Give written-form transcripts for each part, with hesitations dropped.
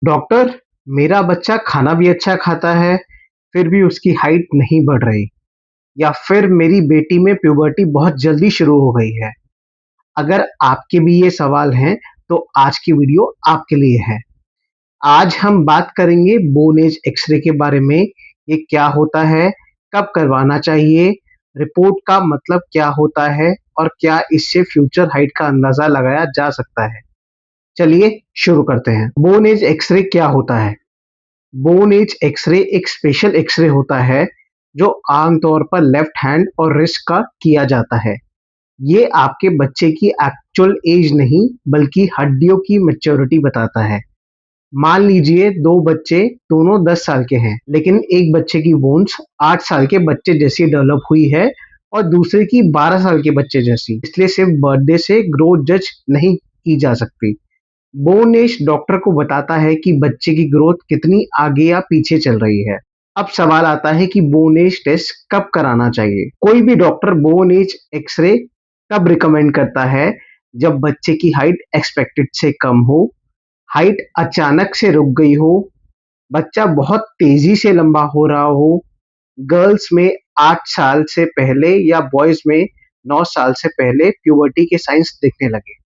Doctor, मेरा बच्चा खाना भी अच्छा खाता है, फिर भी उसकी हाइट नहीं बढ़ रही। या फिर मेरी बेटी में प्यूबर्टी बहुत जल्दी शुरू हो गई है। अगर आपके भी ये सवाल हैं, तो आज की वीडियो आपके लिए है। आज हम बात करेंगे बोन एज एक्सरे के बारे में। ये क्या होता है, कब करवाना चाहिए, रिपोर्ट का मतलब क्या होता है और क्या इससे फ्यूचर हाइट का अंदाजा लगाया जा सकता है। चलिए शुरू करते हैं। बोन एज एक्सरे क्या होता है? बोन एज एक्सरे एक स्पेशल एक्सरे होता है जो आमतौर पर लेफ्ट हैंड और रिस्ट का किया जाता है। ये आपके बच्चे की एक्चुअल एज नहीं बल्कि हड्डियों की मैच्योरिटी बताता है। मान लीजिए दो बच्चे दोनों 10 साल के हैं, लेकिन एक बच्चे की बोन्स 8 साल के बच्चे जैसी डेवलप हुई है और दूसरे की 12 साल के बच्चे जैसी। इसलिए सिर्फ बर्थडे से ग्रोथ जज नहीं की जा सकती। बोन एज डॉक्टर को बताता है कि बच्चे की ग्रोथ कितनी आगे या पीछे चल रही है। अब सवाल आता है कि बोन एज टेस्ट कब कराना चाहिए। कोई भी डॉक्टर बोन एज एक्सरे तब रिकमेंड करता है जब बच्चे की हाइट एक्सपेक्टेड से कम हो, हाइट अचानक से रुक गई हो, बच्चा बहुत तेजी से लंबा हो रहा हो, गर्ल्स में 8 साल से पहले या बॉयज में 9 साल से पहले प्यूबर्टी के साइंस दिखने लगे,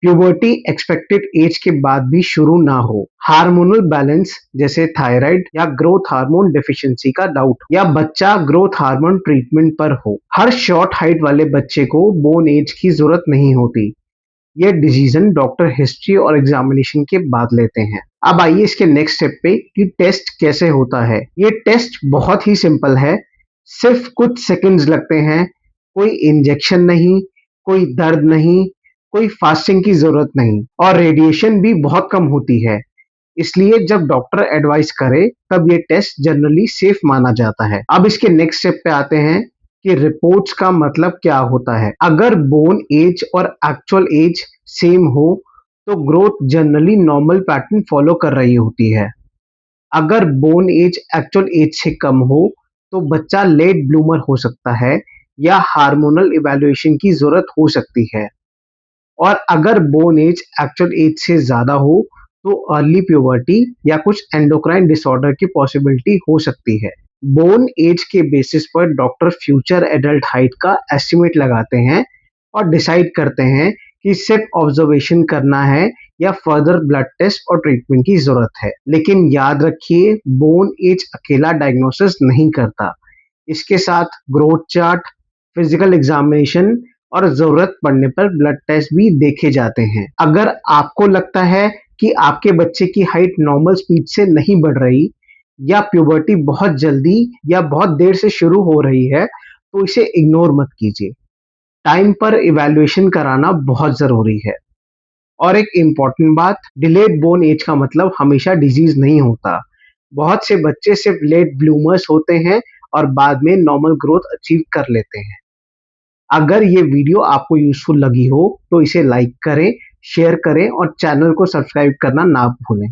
प्यूबर्टी एक्सपेक्टेड एज के बाद भी शुरू ना हो, हार्मोनल बैलेंस जैसे थायराइड या ग्रोथ हार्मोन डेफिशिएंसी का डाउट, या बच्चा ग्रोथ हार्मोन ट्रीटमेंट पर हो। हर शॉर्ट हाइट वाले बच्चे को बोन एज की जरूरत नहीं होती। ये डिसीजन डॉक्टर हिस्ट्री और एग्जामिनेशन के बाद लेते हैं। अब आइए इसके नेक्स्ट स्टेप पे कि टेस्ट कैसे होता है। ये टेस्ट बहुत ही सिंपल है, सिर्फ कुछ सेकंड्स लगते हैं। कोई इंजेक्शन नहीं, कोई दर्द नहीं, कोई फास्टिंग की जरूरत नहीं और रेडिएशन भी बहुत कम होती है। इसलिए जब डॉक्टर एडवाइस करे तब ये टेस्ट जनरली सेफ माना जाता है। अब इसके नेक्स्ट स्टेप पे आते हैं कि रिपोर्ट्स का मतलब क्या होता है। अगर बोन एज और एक्चुअल एज सेम हो तो growth generally normal pattern follow कर रही होती है। अगर बोन एज एक्चुअल एज से कम हो तो बच्चा लेट ब्लूमर हो सकता है या हार्मोनल इवैल्यूएशन की जरूरत हो सकती है। और अगर बोन एज एक्चुअल एज से ज्यादा हो तो अर्ली प्यूबर्टी या कुछ एंडोक्राइन डिसऑर्डर की पॉसिबिलिटी हो सकती है। बोन एज के बेसिस पर डॉक्टर फ्यूचर एडल्ट हाइट का एस्टिमेट लगाते हैं और डिसाइड करते हैं कि सिर्फ ऑब्जर्वेशन करना है या फर्दर ब्लड टेस्ट और ट्रीटमेंट की जरूरत है। लेकिन याद रखिए, बोन एज अकेला डायग्नोसिस नहीं करता। इसके साथ ग्रोथ चार्ट, फिजिकल एग्जामिनेशन और जरूरत पड़ने पर ब्लड टेस्ट भी देखे जाते हैं। अगर आपको लगता है कि आपके बच्चे की हाइट नॉर्मल स्पीड से नहीं बढ़ रही या प्यूबर्टी बहुत जल्दी या बहुत देर से शुरू हो रही है, तो इसे इग्नोर मत कीजिए। टाइम पर इवैल्यूएशन कराना बहुत जरूरी है। और एक इम्पॉर्टेंट बात, डिलेड बोन एज का मतलब हमेशा डिजीज नहीं होता। बहुत से बच्चे सिर्फ लेट ब्लूमर्स होते हैं और बाद में नॉर्मल ग्रोथ अचीव कर लेते हैं। अगर ये वीडियो आपको यूजफुल लगी हो तो इसे लाइक करें, शेयर करें और चैनल को सब्सक्राइब करना ना भूलें।